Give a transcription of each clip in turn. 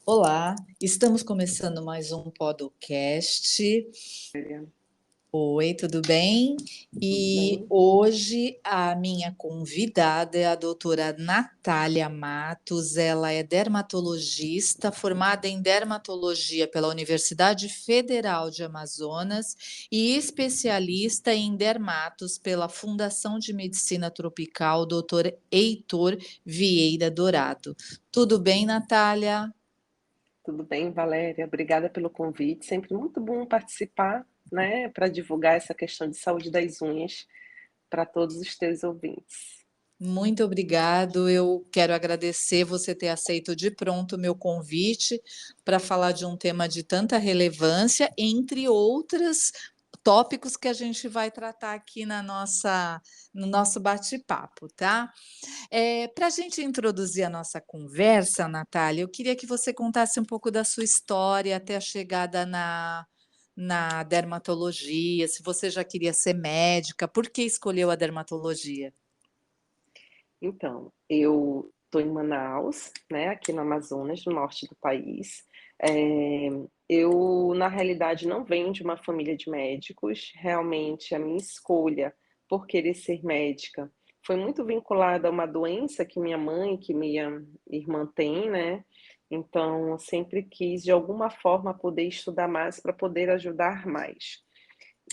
Olá, estamos começando mais um podcast. Oi, tudo bem? Tudo E bem? hoje a minha convidada é a doutora Natália Matos. Ela é dermatologista, formada em dermatologia pela Universidade Federal de Amazonas e especialista em dermatos pela Fundação de Medicina Tropical, doutor Heitor Vieira Dourado. Tudo bem, Natália? Tudo bem, Valéria? Obrigada pelo convite. Sempre muito bom participar, né, para divulgar essa questão de saúde das unhas para todos os teus ouvintes. Muito obrigado. Eu quero agradecer você ter aceito de pronto o meu convite para falar de um tema de tanta relevância, entre outros tópicos que a gente vai tratar aqui no nosso bate-papo, tá? Para a gente introduzir a nossa conversa, Natália, eu queria que você contasse um pouco da sua história até a chegada na dermatologia, se você já queria ser médica, por que escolheu a dermatologia? Então, eu estou em Manaus, né, aqui no Amazonas, no norte do país. Eu, na realidade, não venho de uma família de médicos. Realmente, a minha escolha por querer ser médica foi muito vinculada a uma doença que minha mãe, que minha irmã tem, né? Então, eu sempre quis, de alguma forma, poder estudar mais para poder ajudar mais.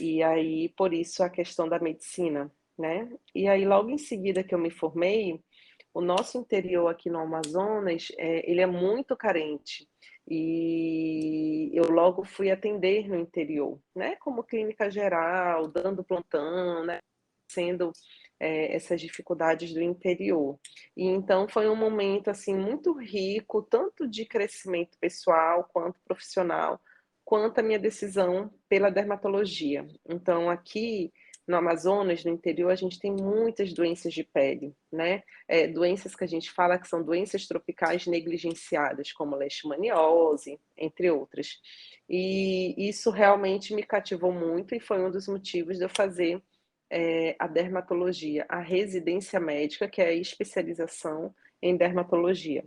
E aí, por isso, a questão da medicina, né? E aí, logo em seguida que eu me formei, o nosso interior aqui no Amazonas, ele é muito carente. E eu logo fui atender no interior, né? Como clínica geral, dando plantão, né? Sendo essas dificuldades do interior. E então foi um momento assim muito rico, tanto de crescimento pessoal quanto profissional, quanto a minha decisão pela dermatologia. Então aqui no Amazonas, no interior, a gente tem muitas doenças de pele, né? Doenças que a gente fala que são doenças tropicais negligenciadas, como leishmaniose, entre outras. E isso realmente me cativou muito e foi um dos motivos de eu fazer a dermatologia, a residência médica, que é a especialização em dermatologia.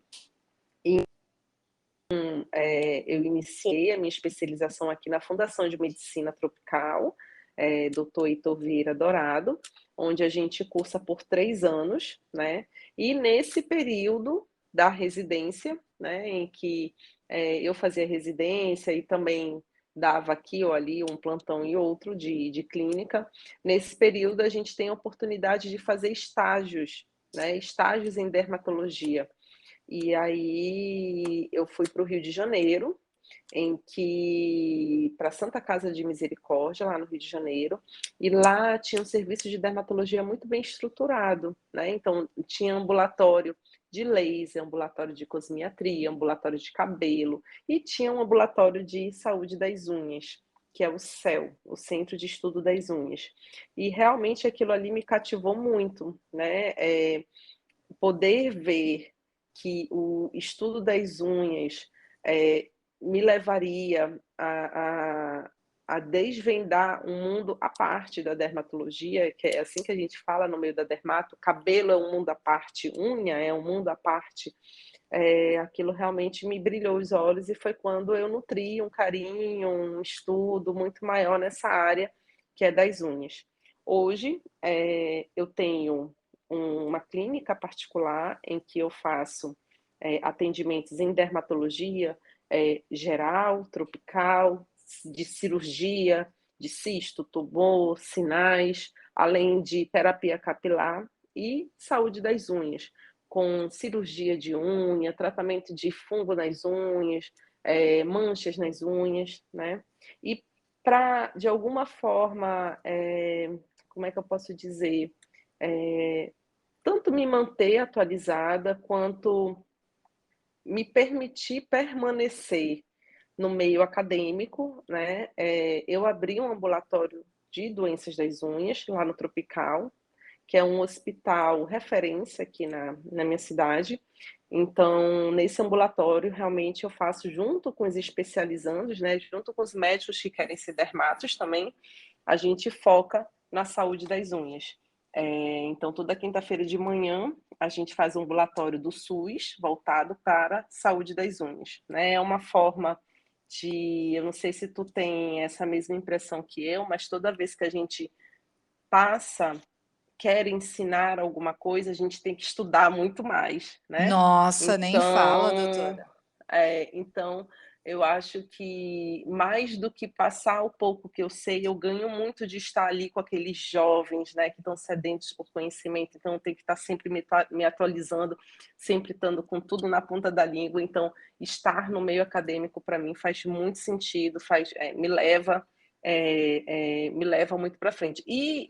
Eu iniciei a minha especialização aqui na Fundação de Medicina Tropical, Dr. Heitor Vieira Dourado, onde a gente cursa por 3 anos, né? E nesse período da residência, né, em que eu fazia residência e também dava aqui ou ali um plantão e outro de clínica, nesse período a gente tem a oportunidade de fazer estágios, né? Estágios em dermatologia. E aí eu fui para o Rio de Janeiro, para Santa Casa de Misericórdia, lá no Rio de Janeiro, e lá tinha um serviço de dermatologia muito bem estruturado, né? Então tinha ambulatório de laser, ambulatório de cosmiatria, ambulatório de cabelo, e tinha um ambulatório de saúde das unhas, que é o CEL, o Centro de Estudo das Unhas. E realmente aquilo ali me cativou muito, né? Poder ver que o estudo das unhas me levaria a desvendar um mundo à parte da dermatologia, que é assim que a gente fala no meio da dermato, cabelo é um mundo à parte, unha é um mundo à parte. Aquilo realmente me brilhou os olhos e foi quando eu nutri um carinho, um estudo muito maior nessa área que é das unhas. Hoje eu tenho uma clínica particular em que eu faço atendimentos em dermatologia geral, tropical, de cirurgia, de cisto, tumor, sinais, além de terapia capilar e saúde das unhas, com cirurgia de unha, tratamento de fungo nas unhas, manchas nas unhas, né? E para, de alguma forma, como é que eu posso dizer? Tanto me manter atualizada, quanto me permitir permanecer no meio acadêmico, né? Eu abri um ambulatório de doenças das unhas lá no Tropical, que é um hospital referência aqui na minha cidade. Então, nesse ambulatório, realmente eu faço junto com os especializandos, né? Junto com os médicos que querem ser dermatos também, a gente foca na saúde das unhas. Então, toda quinta-feira de manhã, a gente faz um ambulatório do SUS voltado para saúde das unhas, né? É uma forma de, eu não sei se tu tem essa mesma impressão que eu, mas toda vez que a gente passa, quer ensinar alguma coisa, a gente tem que estudar muito mais, né? Nossa, nem fala, Então, doutora. então eu acho que mais do que passar o pouco que eu sei, eu ganho muito de estar ali com aqueles jovens, né, que estão sedentos por conhecimento, então eu tenho que estar sempre me atualizando, sempre estando com tudo na ponta da língua. Então, estar no meio acadêmico para mim faz muito sentido, me leva muito para frente. E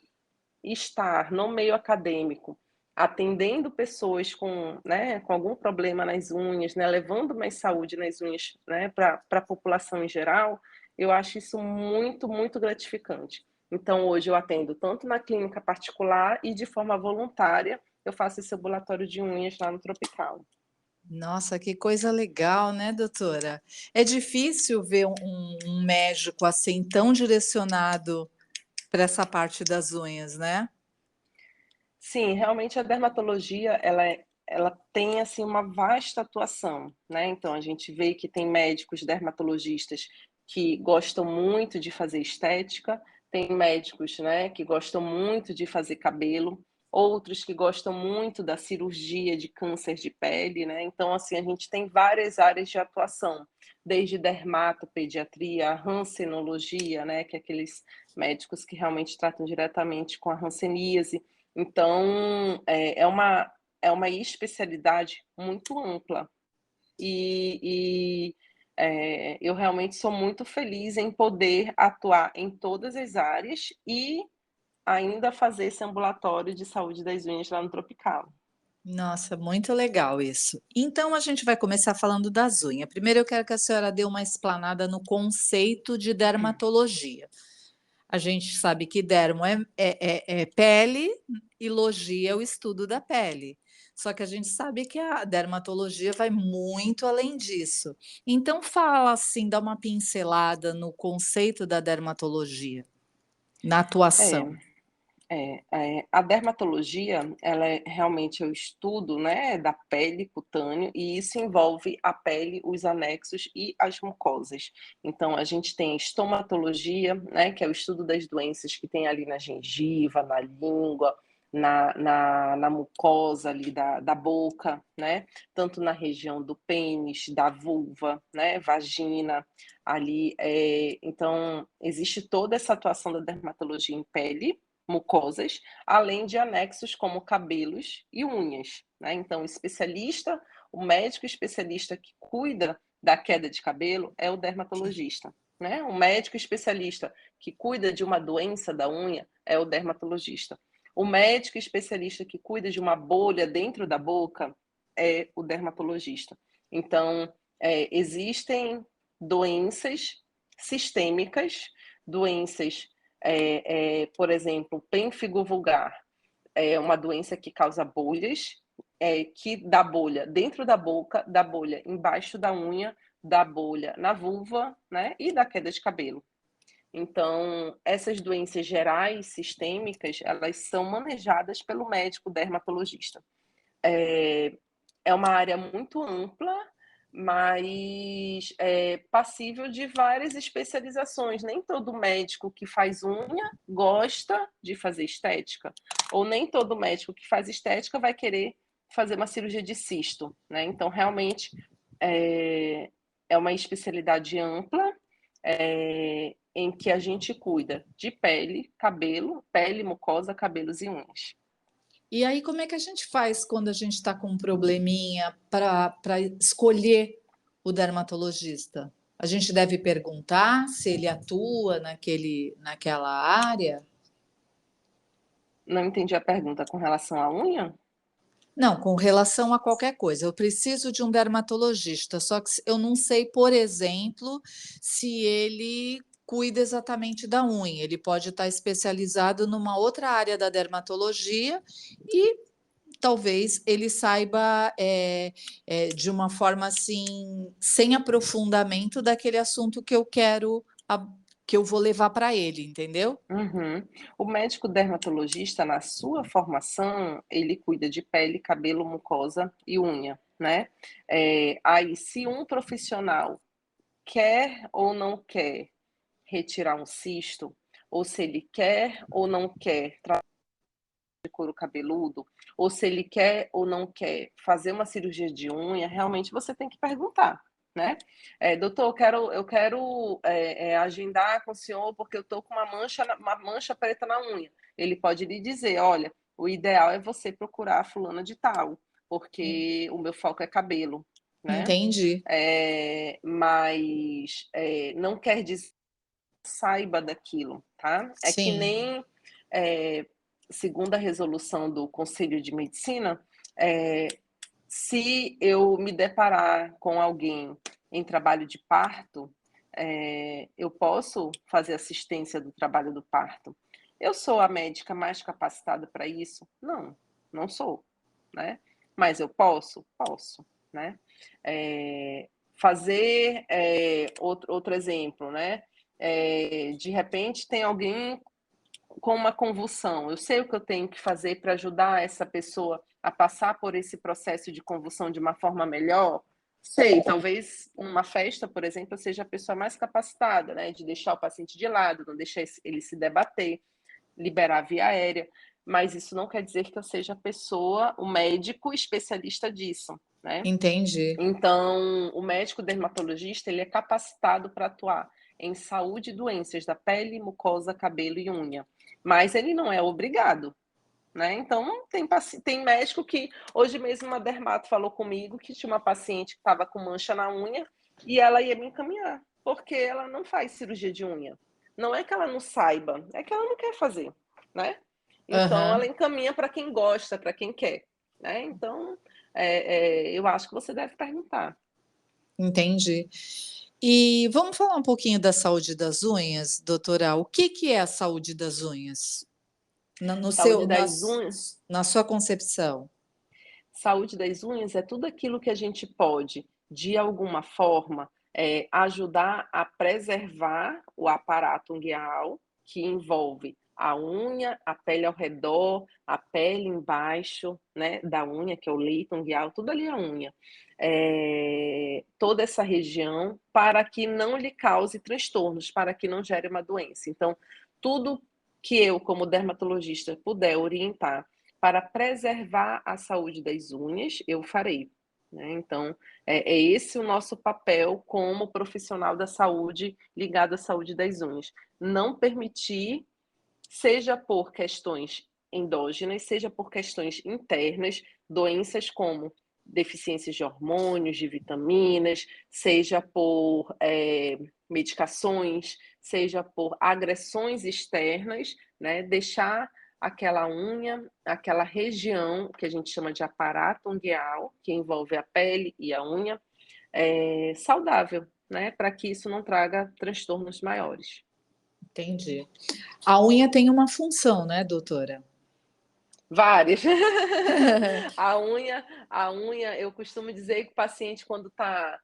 estar no meio acadêmico, atendendo pessoas com, né, com algum problema nas unhas, né, levando mais saúde nas unhas, né, para a população em geral, eu acho isso muito, muito gratificante. Então, hoje eu atendo tanto na clínica particular e de forma voluntária, eu faço esse ambulatório de unhas lá no Tropical. Nossa, que coisa legal, né, doutora? É difícil ver um médico assim tão direcionado para essa parte das unhas, né? Sim, realmente a dermatologia, ela tem, assim, uma vasta atuação, né, então a gente vê que tem médicos dermatologistas que gostam muito de fazer estética, tem médicos, né, que gostam muito de fazer cabelo, outros que gostam muito da cirurgia de câncer de pele, né, então, assim, a gente tem várias áreas de atuação, desde dermatopediatria, a rancenologia, né, que é aqueles médicos que realmente tratam diretamente com a hanseníase. Então, é uma especialidade muito ampla e eu realmente sou muito feliz em poder atuar em todas as áreas e ainda fazer esse ambulatório de saúde das unhas lá no Tropical. Nossa, muito legal isso. Então a gente vai começar falando das unhas. Primeiro eu quero que a senhora dê uma explanada no conceito de dermatologia. A gente sabe que dermo é pele e logia é o estudo da pele. Só que a gente sabe que a dermatologia vai muito além disso. Então fala assim, dá uma pincelada no conceito da dermatologia, na atuação. É, a dermatologia, ela é realmente o estudo, né, da pele cutâneo, e isso envolve a pele, os anexos e as mucosas. Então, a gente tem estomatologia, né, que é o estudo das doenças que tem ali na gengiva, na língua, na mucosa ali da boca, né, tanto na região do pênis, da vulva, né, vagina, ali, então, existe toda essa atuação da dermatologia em pele, mucosas, além de anexos como cabelos e unhas, né? Então, o médico especialista que cuida da queda de cabelo é o dermatologista, né? O médico especialista que cuida de uma doença da unha é o dermatologista. O médico especialista que cuida de uma bolha dentro da boca é o dermatologista. Então, existem doenças sistêmicas, doenças por exemplo, pênfigo vulgar é uma doença que causa bolhas, que dá bolha dentro da boca, dá bolha embaixo da unha, dá bolha na vulva, né, e da queda de cabelo. Então, essas doenças gerais, sistêmicas, elas são manejadas pelo médico dermatologista. É uma área muito ampla, mas é passível de várias especializações. Nem todo médico que faz unha gosta de fazer estética, ou nem todo médico que faz estética vai querer fazer uma cirurgia de cisto, né? Então, realmente é uma especialidade ampla, em que a gente cuida de pele, cabelo, pele, mucosa, cabelos e unhas. E aí, como é que a gente faz quando a gente está com um probleminha para escolher o dermatologista? A gente deve perguntar se ele atua naquela área? Não entendi a pergunta com relação à unha? Não, com relação a qualquer coisa. Eu preciso de um dermatologista, só que eu não sei, por exemplo, se ele cuida exatamente da unha. Ele pode estar especializado numa outra área da dermatologia e talvez ele saiba de uma forma assim, sem aprofundamento daquele assunto que eu quero que eu vou levar para ele, entendeu? Uhum. O médico dermatologista, na sua formação, ele cuida de pele, cabelo, mucosa e unha, né? Aí, se um profissional quer ou não quer retirar um cisto, ou se ele quer ou não quer de couro cabeludo, ou se ele quer ou não quer fazer uma cirurgia de unha, realmente você tem que perguntar, né? Doutor, eu quero agendar com o senhor porque eu estou com uma mancha preta na unha. Ele pode lhe dizer, olha, o ideal é você procurar a fulana de tal, porque o meu foco é cabelo, né? Entendi. Mas não quer dizer que saiba daquilo, tá? É que Sim, nem é, segundo a resolução do Conselho de Medicina, é, se eu me deparar com alguém em trabalho de parto, eu posso fazer assistência do trabalho do parto. Eu sou a médica mais capacitada para isso? Não, não sou, né? Mas eu posso? Posso, né? Fazer outro exemplo, né? De repente tem alguém com uma convulsão. Eu sei o que eu tenho que fazer para ajudar essa pessoa a passar por esse processo de convulsão de uma forma melhor. Sei, talvez uma festa, por exemplo, eu seja a pessoa mais capacitada, né, de deixar o paciente de lado, não deixar ele se debater, liberar a via aérea, mas isso não quer dizer que eu seja a pessoa, o médico especialista disso, né? entendi. Então, o médico dermatologista, ele é capacitado para atuar em saúde e doenças da pele, mucosa, cabelo e unha, mas ele não é obrigado, né? Então, tem médico que, hoje mesmo uma dermato falou comigo que tinha uma paciente que estava com mancha na unha e ela ia me encaminhar, porque ela não faz cirurgia de unha. Não é que ela não saiba, é que ela não quer fazer, né? Então, ela Aham, encaminha para quem gosta, para quem quer, né? Então, eu acho que você deve perguntar. entendi. E vamos falar um pouquinho da saúde das unhas, doutora. O que que é a saúde das unhas? No Saúde seu, das unhas, na sua concepção. saúde das unhas é tudo aquilo que a gente pode, de alguma forma, ajudar a preservar o aparato ungueal, que envolve a unha, a pele ao redor, a pele embaixo, né, da unha, que é o leito ungueal, tudo ali é a unha. Toda essa região, para que não lhe cause transtornos, para que não gere uma doença. Então, tudo que eu, como dermatologista, puder orientar para preservar a saúde das unhas, eu farei. Né? Então, é esse o nosso papel como profissional da saúde ligado à saúde das unhas. Não permitir, seja por questões endógenas, seja por questões internas, doenças como deficiências de hormônios, de vitaminas, seja por medicações, seja por agressões externas, né? Deixar aquela unha, aquela região que a gente chama de aparato ungueal, que envolve a pele e a unha, saudável, né? Para que isso não traga transtornos maiores. Entendi. A unha tem uma função, né, doutora? Várias. A unha, eu costumo dizer que o paciente, quando tá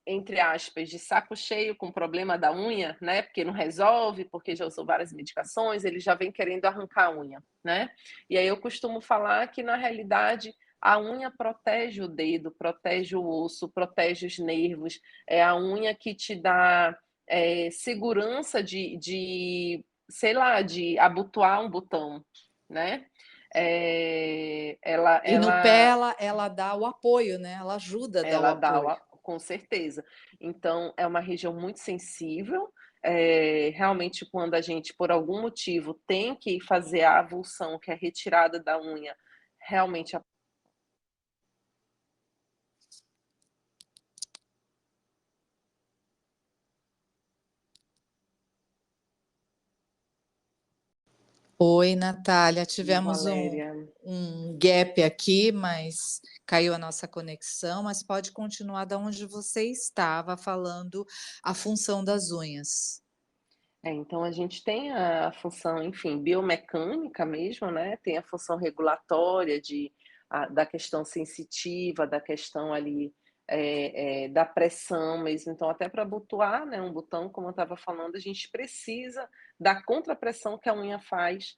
entre aspas, de saco cheio com o problema da unha, né? Porque não resolve, porque já usou várias medicações, ele já vem querendo arrancar a unha, né? E aí eu costumo falar que, na realidade, a unha protege o dedo, protege o osso, protege os nervos, é a unha que te dá segurança de, sei lá, de abotoar um botão, né? Ela, E no pé ela, ela dá o apoio, né? Ela ajuda a dar o ela dá, apoio. com certeza. Então, é uma região muito sensível. Realmente, quando a gente, por algum motivo, tem que fazer a avulsão, que é a retirada da unha, realmente. Oi, Natália. Tivemos Valéria. um gap aqui, mas caiu a nossa conexão. Mas pode continuar da onde você estava falando a função das unhas. Então a gente tem a função, enfim, biomecânica mesmo, né? Tem a função regulatória da questão sensitiva, da questão ali da pressão mesmo. Então, até para abotoar, né, um botão, como eu estava falando, a gente precisa da contrapressão que a unha faz,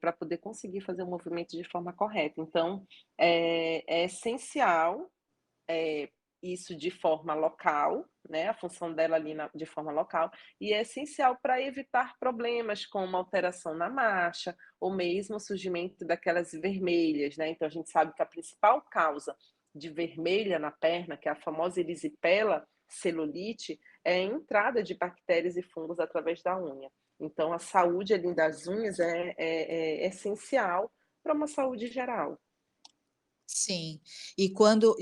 para poder conseguir fazer o movimento de forma correta. Então, é essencial, isso de forma local, né, a função dela ali de forma local, e é essencial para evitar problemas como alteração na marcha, ou mesmo o surgimento daquelas vermelhas, né. Então a gente sabe que a principal causa de vermelha na perna, que é a famosa erisipela, celulite, é a entrada de bactérias e fungos através da unha. Então a saúde ali das unhas é essencial para uma saúde geral. Sim. E quando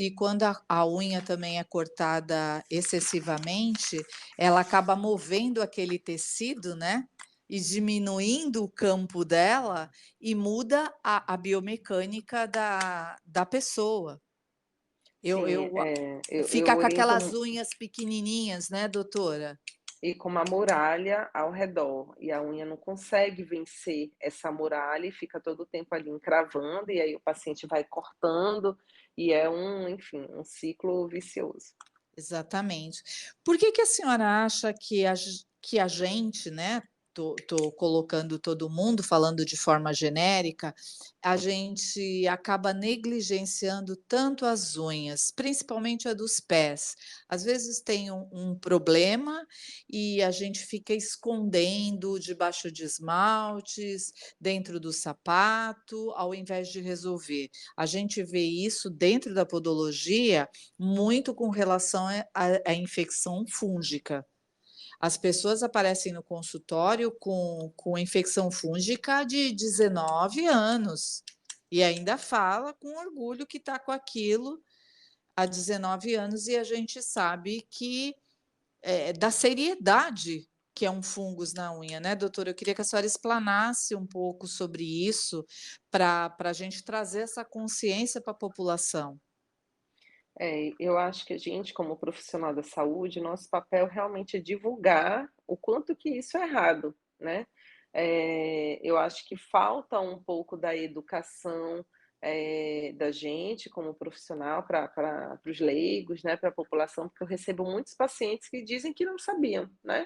a unha também é cortada excessivamente, ela acaba movendo aquele tecido, né, e diminuindo o campo dela, e muda a biomecânica da pessoa. Eu Sim, eu a eu Fica com oriento aquelas unhas pequenininhas, né, doutora? e com uma muralha ao redor, e a unha não consegue vencer essa muralha e fica todo o tempo ali encravando, e aí o paciente vai cortando, e é enfim, um ciclo vicioso. Exatamente. Por que que a senhora acha que a gente, né, tô colocando todo mundo, falando de forma genérica, a gente acaba negligenciando tanto as unhas, principalmente a dos pés? Às vezes tem um problema e a gente fica escondendo debaixo de esmaltes, dentro do sapato, ao invés de resolver. A gente vê isso dentro da podologia muito com relação à infecção fúngica. As pessoas aparecem no consultório com infecção fúngica de 19 anos e ainda fala com orgulho que está com aquilo há 19 anos, e a gente sabe que da seriedade que é um fungos na unha, né, doutora? Eu queria que a senhora explanasse um pouco sobre isso, para a gente trazer essa consciência para a população. Eu acho que a gente, como profissional da saúde, nosso papel realmente é divulgar o quanto que isso é errado, né. Eu acho que falta um pouco da educação, da gente como profissional para os leigos, né, para a população, porque eu recebo muitos pacientes que dizem que não sabiam, né.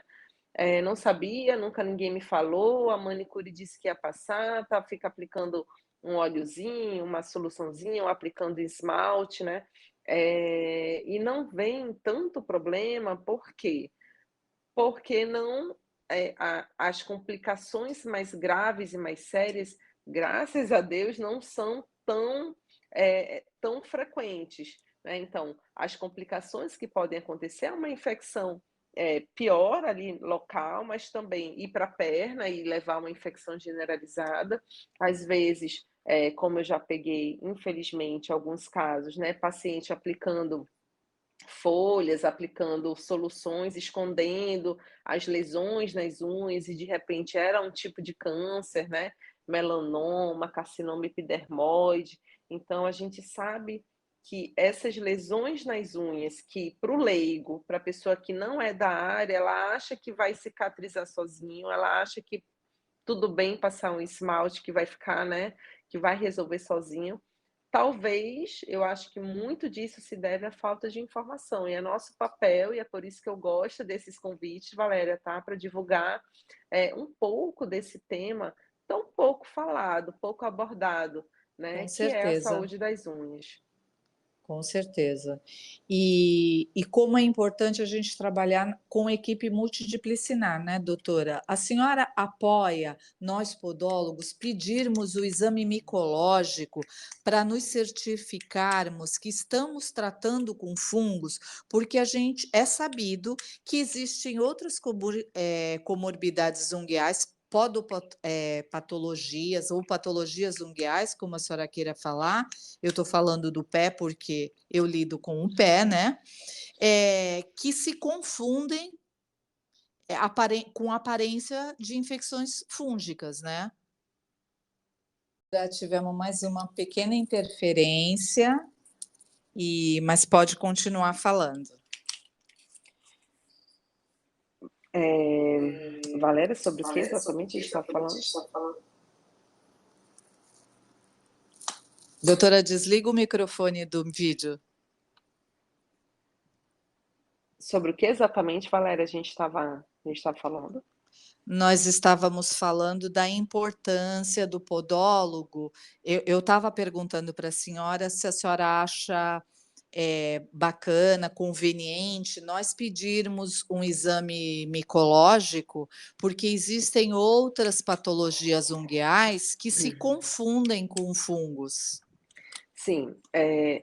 Não sabia, nunca ninguém me falou, a manicure disse que ia passar, tá, fica aplicando um óleozinho, uma soluçãozinha, ou aplicando esmalte, né, e não vem tanto problema, por quê? Porque não, as complicações mais graves e mais sérias, graças a Deus, não são tão frequentes, né. Então, as complicações que podem acontecer é uma infecção, pior ali local, mas também ir para a perna e levar uma infecção generalizada. Às vezes, como eu já peguei, infelizmente, alguns casos, né, paciente aplicando folhas, aplicando soluções, escondendo as lesões nas unhas, e de repente era um tipo de câncer, né, melanoma, carcinoma epidermoide. Então a gente sabe que essas lesões nas unhas, que para o leigo, para a pessoa que não é da área, ela acha que vai cicatrizar sozinho, ela acha que tudo bem passar um esmalte que vai ficar, né, que vai resolver sozinho. Talvez, eu acho que muito disso se deve à falta de informação, e é nosso papel, e é por isso que eu gosto desses convites, Valéria, tá, para divulgar, um pouco desse tema tão pouco falado, pouco abordado, né, Com que é a certeza. saúde das unhas. Com certeza. E como é importante a gente trabalhar com equipe multidisciplinar, né, doutora? A senhora apoia nós podólogos pedirmos o exame micológico para nos certificarmos que estamos tratando com fungos, porque a gente é sabido que existem outras comorbidades unguiais, patologias ou patologias unguiais, como a senhora queira falar. Eu estou falando do pé porque eu lido com o pé, né? Que se confundem com aparência de infecções fúngicas, né? Já tivemos mais uma pequena interferência, mas pode continuar falando. Valéria, sobre o que exatamente a gente está falando? Doutora, desliga o microfone do vídeo. Sobre o que exatamente, Valéria, a gente estava falando? Nós estávamos falando da importância do podólogo. Eu estava perguntando para a senhora se a senhora acha, bacana, conveniente nós pedirmos um exame micológico, porque existem outras patologias ungueais que se confundem com fungos. Sim,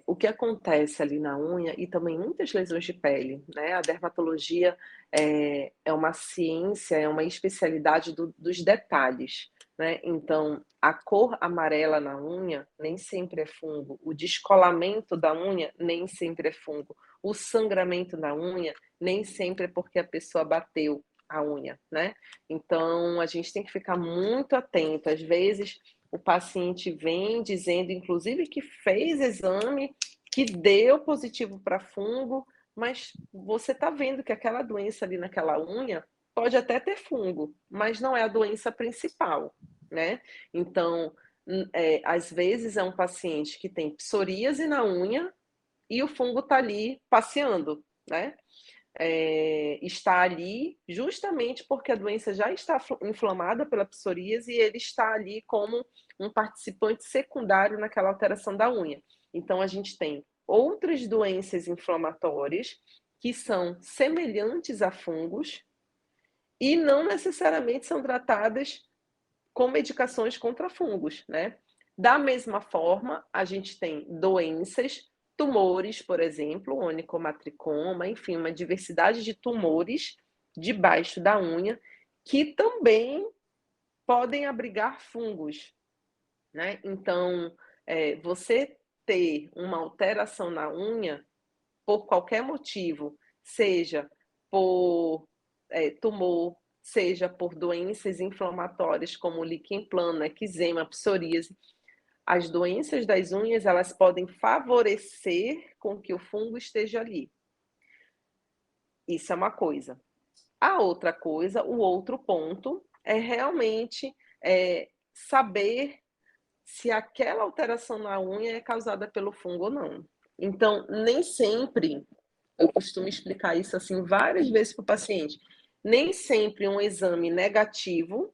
o que acontece ali na unha e também muitas lesões de pele, né, a dermatologia é uma ciência, é uma especialidade dos detalhes, né, então a cor amarela na unha nem sempre é fungo, o descolamento da unha nem sempre é fungo, o sangramento da unha nem sempre é porque a pessoa bateu a unha, né. Então a gente tem que ficar muito atento, às vezes o paciente vem dizendo, inclusive, que fez exame, que deu positivo para fungo, mas você está vendo que aquela doença ali naquela unha pode até ter fungo, mas não é a doença principal, né? Então, às vezes é um paciente que tem psoríase na unha e o fungo está ali passeando, né? Está ali justamente porque a doença já está inflamada pela psoríase e ele está ali como um participante secundário naquela alteração da unha. Então, a gente tem outras doenças inflamatórias que são semelhantes a fungos e não necessariamente são tratadas com medicações contra fungos, né? Da mesma forma, a gente tem doenças, tumores, por exemplo, onicomatricoma, enfim, uma diversidade de tumores debaixo da unha que também podem abrigar fungos, né? Então, você ter uma alteração na unha por qualquer motivo, seja por tumor, seja por doenças inflamatórias como líquen plano, eczema, psoríase, as doenças das unhas elas podem favorecer com que o fungo esteja ali. Isso é uma coisa. A outra coisa, o outro ponto, é realmente saber se aquela alteração na unha é causada pelo fungo ou não. Então, nem sempre, eu costumo explicar isso assim várias vezes para o paciente, nem sempre um exame negativo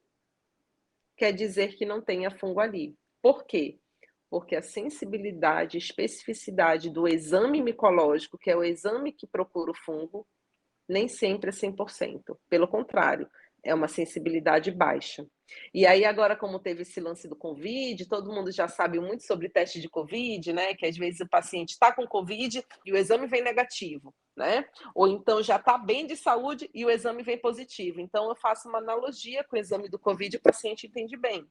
quer dizer que não tenha fungo ali. Por quê? Porque a sensibilidade, especificidade do exame micológico, que é o exame que procura o fungo, nem sempre é 100%. Pelo contrário, é uma sensibilidade baixa. E aí agora, como teve esse lance do Covid, todo mundo já sabe muito sobre teste de Covid, né? Que às vezes o paciente está com Covid e o exame vem negativo, né? Ou então já está bem de saúde e o exame vem positivo. Então eu faço uma analogia com o exame do Covid e o paciente entende bem.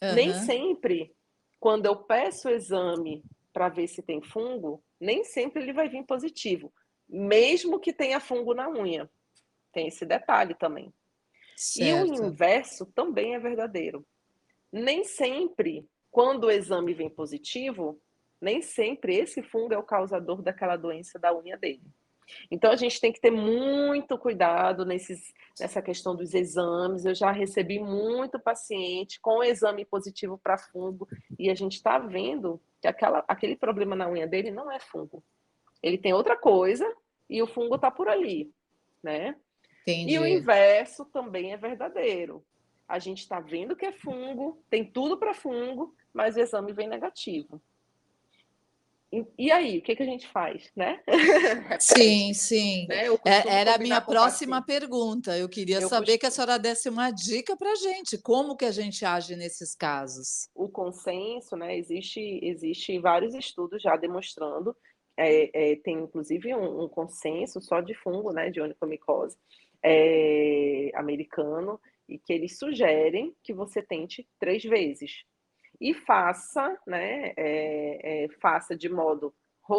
Nem Aham. sempre, quando eu peço o exame para ver se tem fungo, nem sempre ele vai vir positivo, mesmo que tenha fungo na unha. Tem esse detalhe também. E o Certo. inverso também é verdadeiro. Nem sempre, quando o exame vem positivo, nem sempre esse fungo é o causador daquela doença da unha dele. Então a gente tem que ter muito cuidado nessa questão dos exames. Eu já recebi muito paciente com exame positivo para fungo e a gente está vendo que aquele problema na unha dele não é fungo. Ele tem outra coisa e o fungo está por ali, né? E o Entendi. inverso também é verdadeiro. A gente está vendo que é fungo, tem tudo para fungo, mas o exame vem negativo. E aí, o que a gente faz, né? Sim, Repete, sim. né? Eu costumo Era a minha combinar com o próxima paciente. pergunta. Eu queria Eu saber que a costumo. senhora desse uma dica para a gente, como que a gente age nesses casos? O consenso, né? Existe vários estudos já demonstrando, tem inclusive um consenso só de fungo, né? De onicomicose americano, e que eles sugerem que você tente 3 vezes. E faça, né? Faça de modo